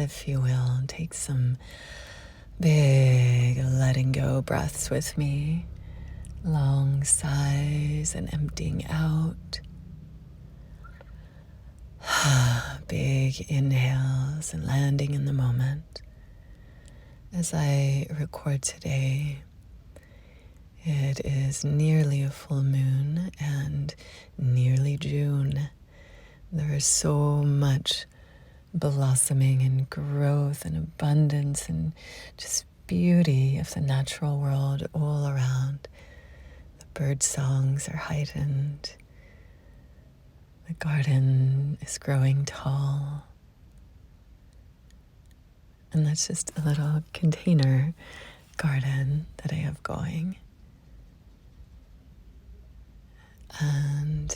If you will, take some big letting go breaths with me. Long sighs and emptying out. Big inhales and landing in the moment. As I record today, it is nearly a full moon and nearly June. There is so much blossoming and growth and abundance and just beauty of the natural world all around. The bird songs are heightened. The garden is growing tall. And that's just a little container garden that I have going. And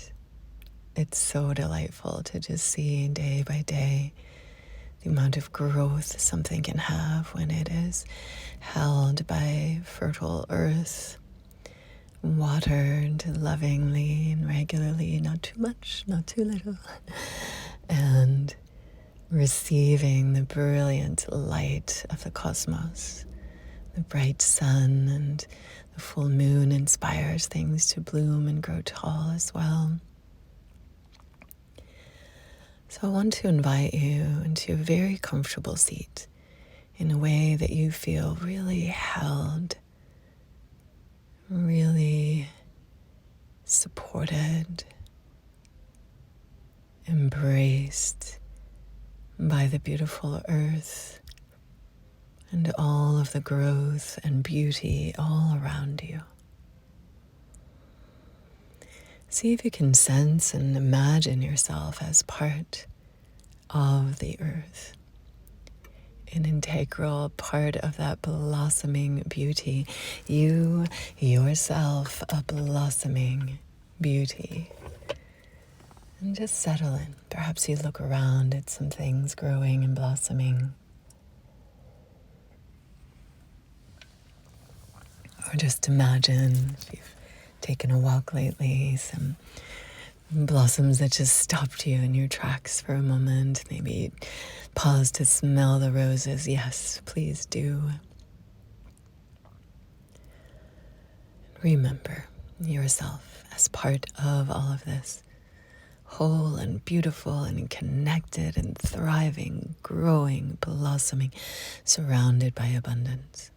it's so delightful to just see day by day the amount of growth something can have when it is held by fertile earth, watered lovingly and regularly, not too much, not too little, and receiving the brilliant light of the cosmos. The bright sun and the full moon inspires things to bloom and grow tall as well. So I want to invite you into a very comfortable seat in a way that you feel really held, really supported, embraced by the beautiful earth and all of the growth and beauty all around you. See if you can sense and imagine yourself as part of the earth, an integral part of that blossoming beauty. You yourself a blossoming beauty. And just settle in. Perhaps you look around at some things growing and blossoming. Or just imagine, if you've taken a walk lately, some blossoms that just stopped you in your tracks for a moment. Maybe pause to smell the roses. Yes, please do. Remember yourself as part of all of this. Whole and beautiful and connected and thriving, growing, blossoming, surrounded by abundance.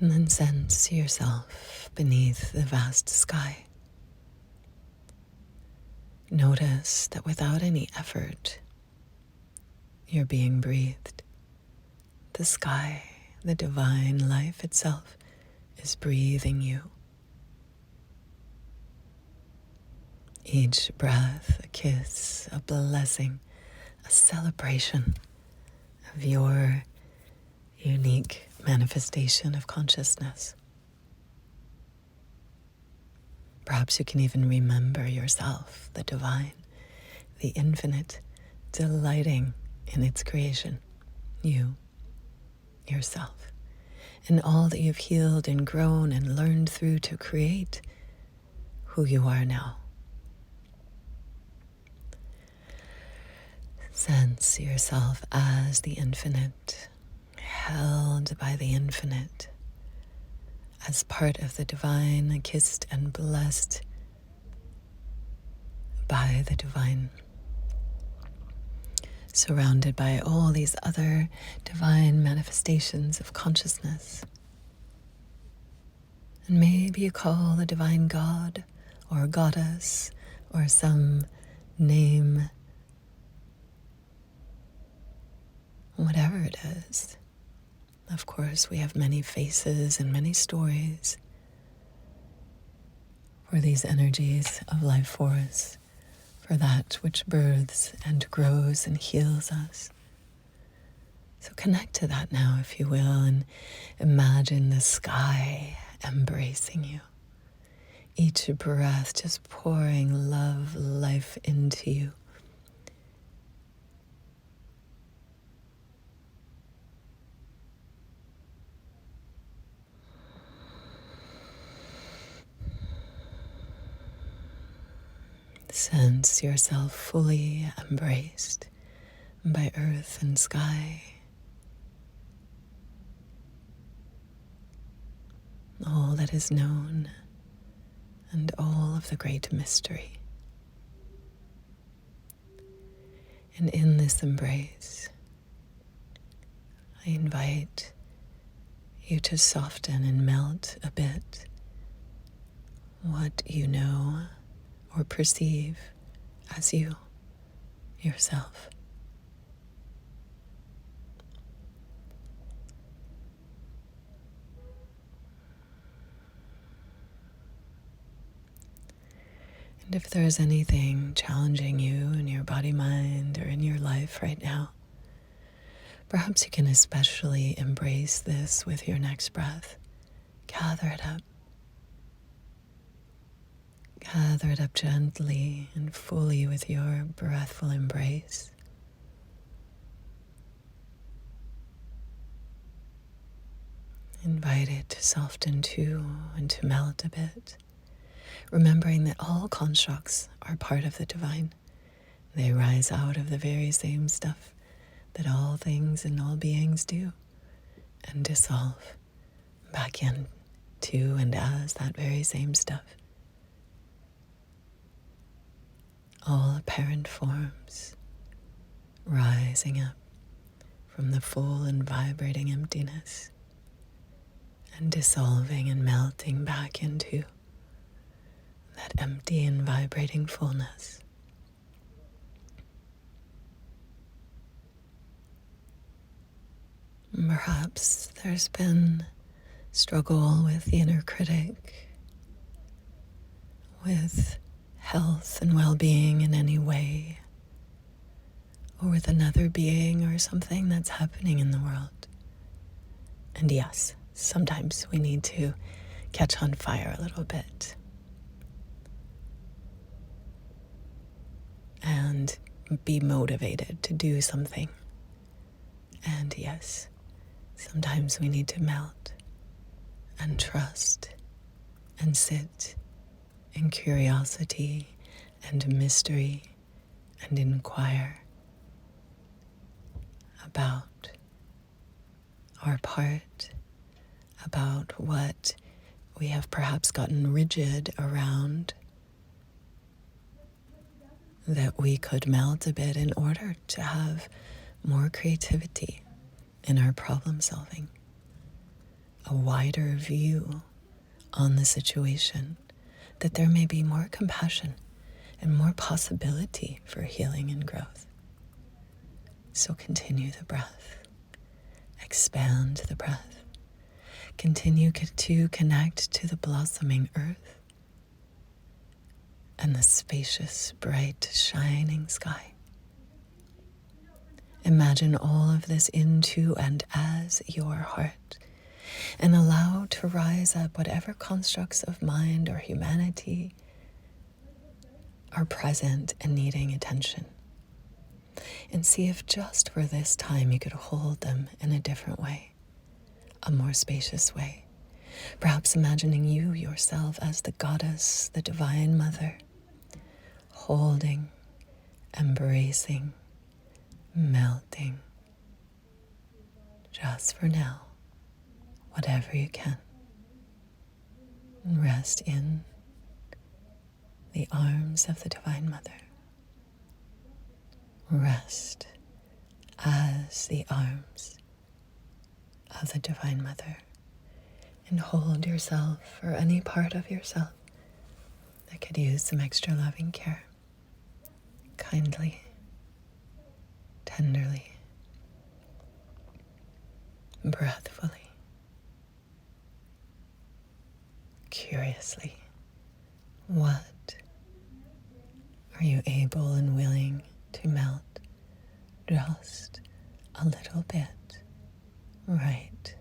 And then sense yourself beneath the vast sky. Notice that without any effort, you're being breathed. The sky, the divine life itself, is breathing you. Each breath, a kiss, a blessing, a celebration of your unique manifestation of consciousness. Perhaps you can even remember yourself, the divine, the infinite, delighting in its creation, you, yourself, and all that you've healed and grown and learned through to create who you are now. Sense yourself as the infinite, held by the infinite, as part of the divine, kissed and blessed by the divine, surrounded by all these other divine manifestations of consciousness. And maybe you call the divine God or goddess or some name, whatever it is. Of course, we have many faces and many stories for these energies of life force, for that which births and grows and heals us. So connect to that now, if you will, and imagine the sky embracing you. Each breath just pouring love, life into you. Sense yourself fully embraced by earth and sky, all that is known and all of the great mystery. And in this embrace, I invite you to soften and melt a bit what you know or perceive as you, yourself. And if there's anything challenging you in your body, mind, or in your life right now, perhaps you can especially embrace this with your next breath. Gather it up. Gather it up gently and fully with your breathful embrace. Invite it to soften too and to melt a bit, remembering that all constructs are part of the divine. They rise out of the very same stuff that all things and all beings do, and dissolve back into and as that very same stuff. All apparent forms rising up from the full and vibrating emptiness and dissolving and melting back into that empty and vibrating fullness. Perhaps there's been struggle with the inner critic, with health and well-being in any way, or with another being or something that's happening in the world. And yes, sometimes we need to catch on fire a little bit and be motivated to do something. And yes, sometimes we need to melt and trust and sit in curiosity and mystery and inquire about our part, about what we have perhaps gotten rigid around, that we could melt a bit in order to have more creativity in our problem solving, a wider view on the situation, that there may be more compassion and more possibility for healing and growth. So continue the breath, expand the breath, continue to connect to the blossoming earth and the spacious, bright, shining sky. Imagine all of this into and as your heart, and allow to rise up whatever constructs of mind or humanity are present and needing attention. And see if just for this time you could hold them in a different way, a more spacious way. Perhaps imagining you yourself as the goddess, the divine mother, holding, embracing, melting, just for now, whatever you can. And rest in the arms of the Divine Mother. Rest as the arms of the Divine Mother, and hold yourself or any part of yourself that could use some extra loving care, kindly, tenderly, breathfully, curiously. What are you able and willing to melt just a little bit right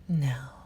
now?